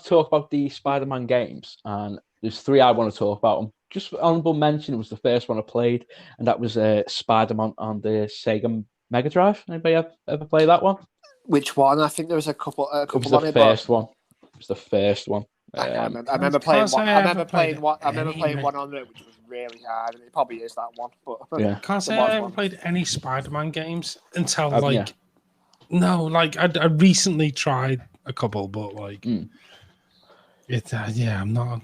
talk about the Spider-Man games, and there's three I want to talk about. Just honorable mention, it was the first one I played, and that was Spider-Man on the Sega Mega Drive. Anybody ever play that one? Which one? I think there was a couple. It was the first one. It was the first one. I remember playing one. I remember playing one on it, which was really hard, and it probably is that one. But yeah, can't say I ever played any Spider-Man games until I recently tried a couple, but I'm not.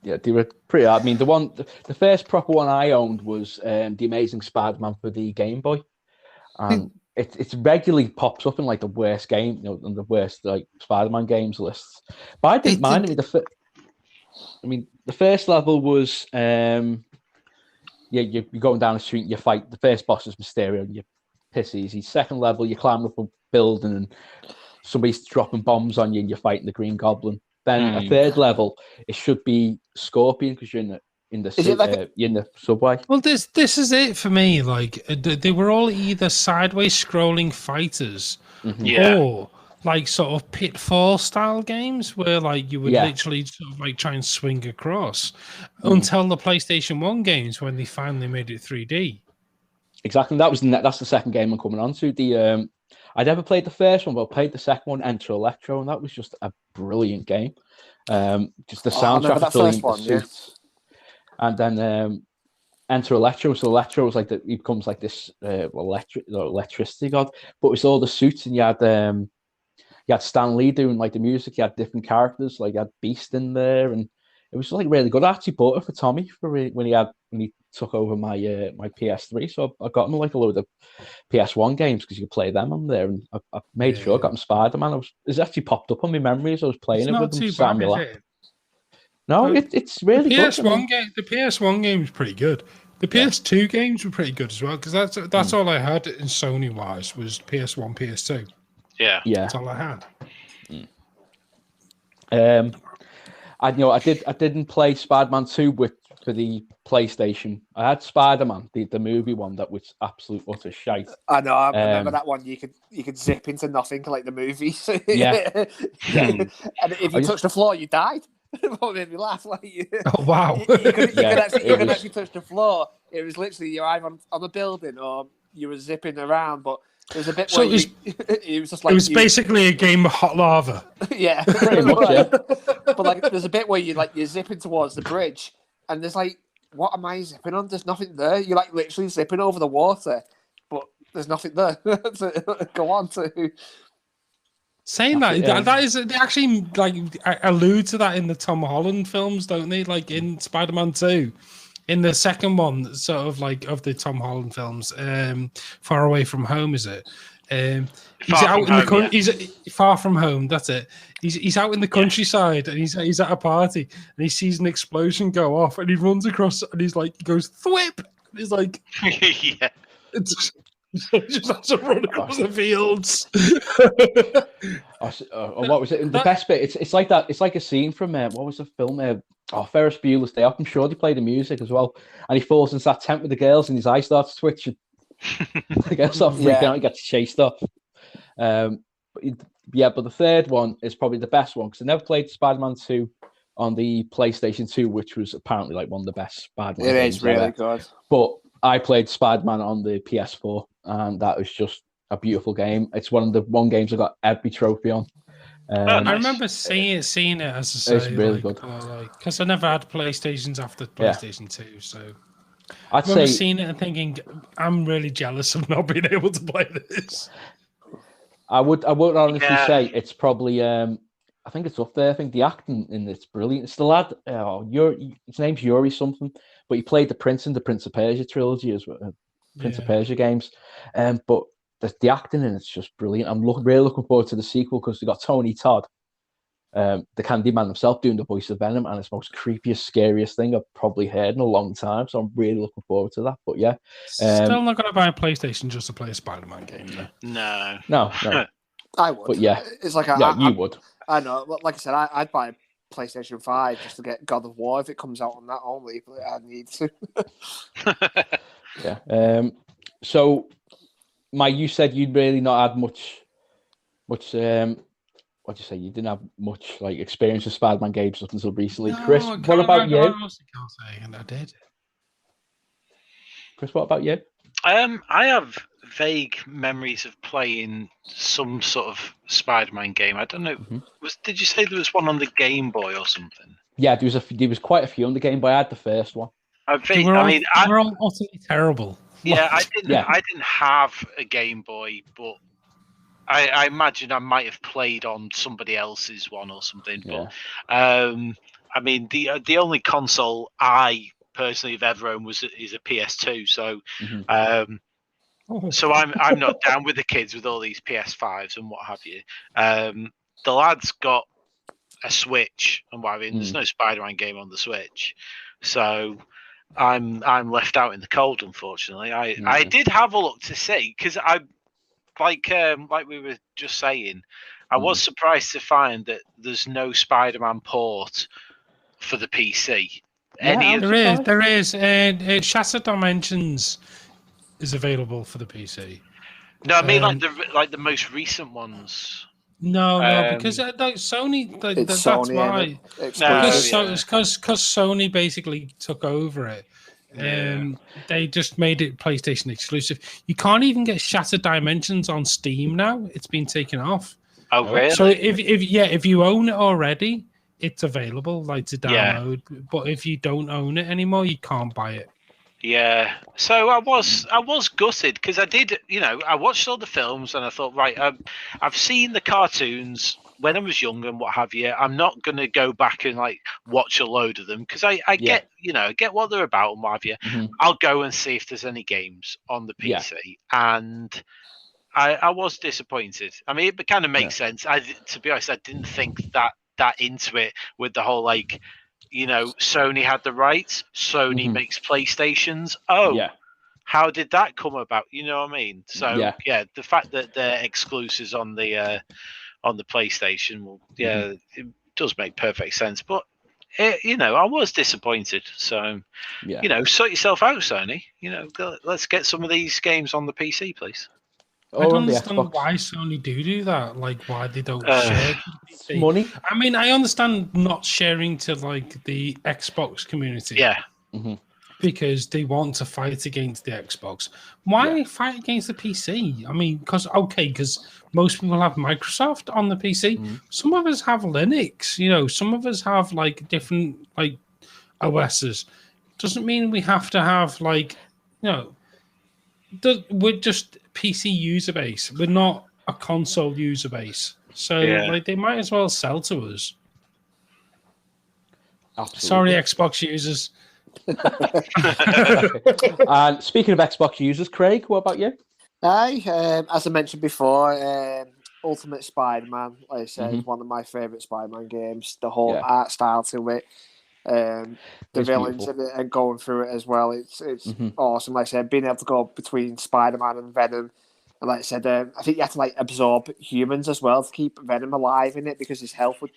Yeah, they were pretty hard. I mean, the first proper one I owned was The Amazing Spider-Man for the Game Boy, and it regularly pops up in like the worst game, on the worst like Spider-Man games lists. But I didn't mind. The first level was you're going down the street and you fight. The first boss is Mysterio and you piss easy. Second level, you climb up a building and somebody's dropping bombs on you and you're fighting the Green Goblin. Then a third level, it should be Scorpion because you're in the subway. Well, this is it for me. Like they were all either sideways scrolling fighters, or like sort of Pitfall style games where like you would literally sort of like try and swing across until the PlayStation 1 games when they finally made it 3D. Exactly. That's the second game I'm coming on to. I never played the first one, but I played the second one, Enter Electro, and that was just a brilliant game. Just the soundtrack, that first one, and then Enter Electro. So Electro was he becomes like this electricity god, but it's all the suits, and you had Stan Lee doing like the music. You had different characters, like you had Beast in there, and it was like really good. I actually bought it for Tommy when he took over my my PS3, so I got him like a load of PS1 games because you could play them on there, and I made sure I got him Spider-Man. It's actually popped up on my memories. I was playing it with him. No, it's really good. The PS1 game was pretty good. The PS2 games were pretty good as well because that's all I had in Sony wise was PS1, PS2. Yeah, that's all I had. I didn't play Spider-Man 2 for the PlayStation. I had Spider-Man, the movie one that was absolute utter shite. I know. I remember that one. You could zip into nothing like the movies. Yeah. And if you touched the floor, you died. What made me laugh? Oh wow! You could actually touch the floor. It was literally you're either on a building or you were zipping around, but. There's a bit where it was just like it was basically a game of hot lava. Yeah, pretty much. Yeah. But like, there's a bit where you're zipping towards the bridge, and there's like, what am I zipping on? There's nothing there. You're like literally zipping over the water, but there's nothing there to go on to. Saying that is they actually like allude to that in the Tom Holland films, don't they? Like in Spider-Man 2. In the second one, sort of like of the Tom Holland films, Far Away From Home, is it? He's out in the country. He's far from home. That's it. He's out in the countryside, and he's at a party, and he sees an explosion go off, and he runs across, and he goes thwip. And he's like, yeah. He just has to run across the fields. What was it? The best bit. It's like that. It's like a scene from what was the film? Ferris Bueller's Day Off. I'm sure they play the music as well. And he falls into that tent with the girls, and his eye starts twitching. The girls start freaking out. He gets chased off. But the third one is probably the best one because I never played Spider-Man 2 on the PlayStation 2, which was apparently like one of the best Spider-Man games. It is really good. But I played Spider-Man on the PS4, and that was just a beautiful game. It's one of the games I got every trophy on. Nice. I remember seeing it as I say, it's really good because I never had PlayStations after PlayStation 2, so I remember seeing it and thinking I'm really jealous of not being able to play this. I would honestly say it's probably I think it's up there. I think the acting in it's brilliant. It's the lad, his name's Yuri something, but he played the Prince in the Prince of Persia trilogy as well, Prince of Persia games, but the acting in it's just brilliant. I'm really looking forward to the sequel because we got Tony Todd, the Candyman himself, doing the voice of Venom, and it's the most creepiest, scariest thing I've probably heard in a long time. So I'm really looking forward to that. But yeah, still not going to buy a PlayStation just to play a Spider-Man game. No. I would. But yeah, it's like you would. I know. Like I said, I'd buy a PlayStation 5 just to get God of War if it comes out on that only. But I need to. Yeah. So, Mike, you said you'd really not had much what do you say? You didn't have much like experience with Spider-Man games up until recently. No, Chris, what about you? I honestly can't say, and I did. Chris, what about you? I have vague memories of playing some sort of Spider-Man game. I don't know. Did you say there was one on the Game Boy or something? Yeah, there was quite a few on the Game Boy. I had the first one. We're all utterly terrible. Yeah, I didn't have a Game Boy, but I imagine I might have played on somebody else's one or something. Yeah. But I mean, the only console I personally have ever owned is a PS2. So so I'm not down with the kids with all these PS5s and what have you. The lad's got a Switch and what have you. And there's no Spider-Man game on the Switch, so I'm left out in the cold. Unfortunately, I did have a look to see, because I like we were just saying, I was surprised to find that there's no Spider-Man port for the PC. There is. Shattered Dimensions is available for the PC. No, I mean like the most recent ones. No, because like Sony, that's Sony, why. Because Sony basically took over it. They just made it PlayStation exclusive. You can't even get Shattered Dimensions on Steam now. It's been taken off. Oh, really? So if you own it already, it's available to download. Yeah. But if you don't own it anymore, you can't buy it. Yeah. So I was gutted, because I did, I watched all the films and I thought, right, I've seen the cartoons when I was young and what have you. I'm not going to go back and watch a load of them, because I get, get what they're about and what have you. I'll go and see if there's any games on the PC. And I was disappointed. I mean, it kind of makes sense. To be honest, I didn't think that into it with the whole Sony had the rights. Sony makes PlayStations. How did that come about? You know what I mean? So the fact that they're exclusives on the PlayStation, it does make perfect sense. But I was disappointed. So sort yourself out, Sony. Let's get some of these games on the PC, please. I don't understand why Sony do that. Why they don't share money. I mean, I understand not sharing to the Xbox community. Yeah. Because they want to fight against the Xbox. Why fight against the PC? I mean, because most people have Microsoft on the PC. Some of us have Linux. Some of us have different OSs. Doesn't mean we have to have we're just PC user base. We're not a console user base. So they might as well sell to us. Absolutely. Sorry, Xbox users. And speaking of Xbox users, Craig, what about you? As I mentioned before, Ultimate Spider-Man, like I said, is one of my favourite Spider-Man games. The whole art style to it, the villains in it, and going through it as well. It's awesome. Like I said, being able to go between Spider-Man and Venom. And like I said, I think you have to absorb humans as well to keep Venom alive in it, because his health would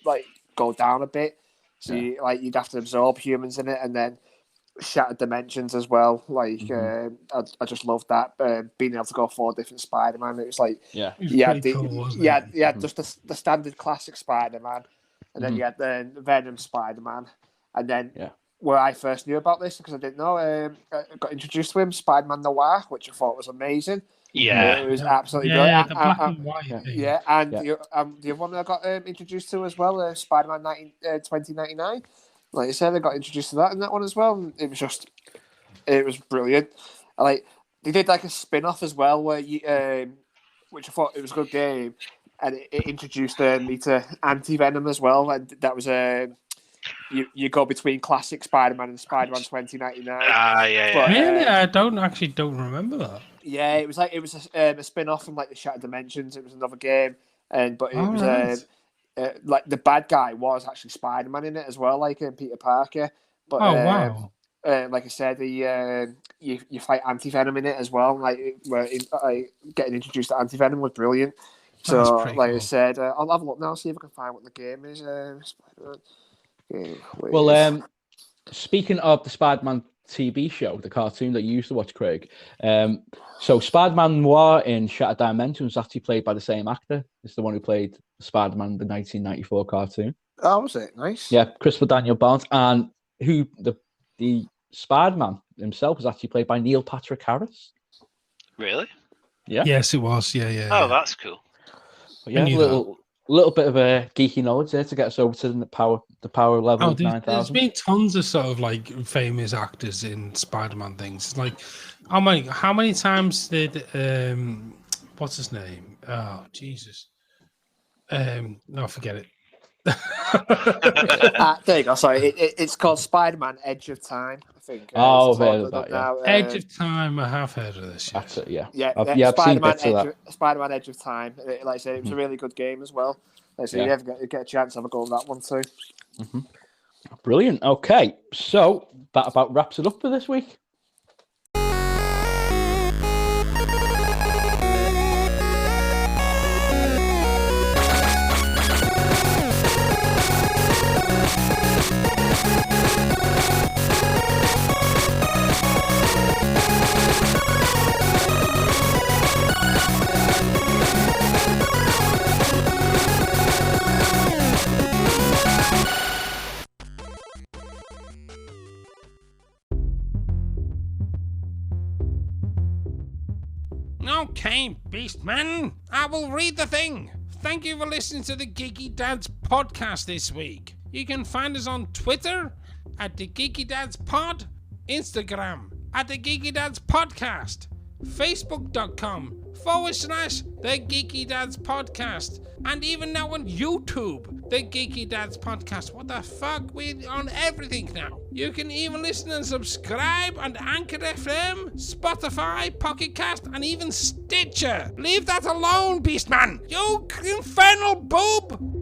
go down a bit. So you'd have to absorb humans in it, and then Shattered Dimensions as well. I just loved that, being able to go 4 different Spider-Man. It was just the standard classic Spider-Man, and then you had the Venom Spider-Man, and then where I first knew about this, because I didn't know, I got introduced to him, Spider-Man Noir, which I thought was amazing. Yeah, it was absolutely brilliant. The black and white. And the other one I got introduced to as well, Spider-Man 2099. Like I said, I got introduced to that one as well. And it was brilliant. They did a spin-off as well, where which I thought it was a good game, and it introduced me to Anti-Venom as well, and that was you go between classic Spider-Man and Spider-Man 2099. Really, I don't remember that. Yeah, it was a spin-off from the Shattered Dimensions. It was another game, but it was the bad guy was actually Spider-Man in it as well, Peter Parker. But wow! Like I said, you fight Anti-Venom in it as well. Getting introduced to Anti-Venom was brilliant. So, cool. I said, I'll have a look now, see if I can find what the game is. Well, speaking of the Spider-Man TV show, the cartoon that you used to watch, Craig. So Spider-Man Noir in Shattered Dimensions was actually played by the same actor. It's the one who played Spider-Man in the 1994 cartoon. Oh, was it? Nice. Yeah, Christopher Daniel Barnes, and who the Spider-Man himself was actually played by Neil Patrick Harris. Really? Yeah. Yes, it was. Yeah. Oh, that's cool. But yeah, little bit of a geeky knowledge there to get us over to the power level of 9,000. There's been tons of sort of like famous actors in Spider-Man things. It's like, how many times did what's his name? Oh, Jesus. No, forget it. There you go. Sorry, it's called Spider-Man: Edge of Time. I think. I've heard of that. Yeah. Edge of Time. I have heard of this. Yeah. That's it. Yeah. Yeah. Spider-Man Spider-Man: Edge of Time. Like I said, it was a really good game as well. Like I said, you ever get a chance, have a go at that one too. Mm-hmm. Brilliant. Okay, so that about wraps it up for this week. Okay, Beastman, I will read the thing. Thank you for listening to the Geeky Dads podcast this week. You can find us on Twitter at the Geeky Dads Pod, Instagram at the Geeky Dads Podcast, Facebook.com/the Geeky Dads Podcast, and even now on YouTube, the Geeky Dads Podcast. What the fuck? We're on everything now. You can even listen and subscribe on Anchor FM, Spotify, Pocket Cast, and even Stitcher. Leave that alone, Beastman! You infernal boob!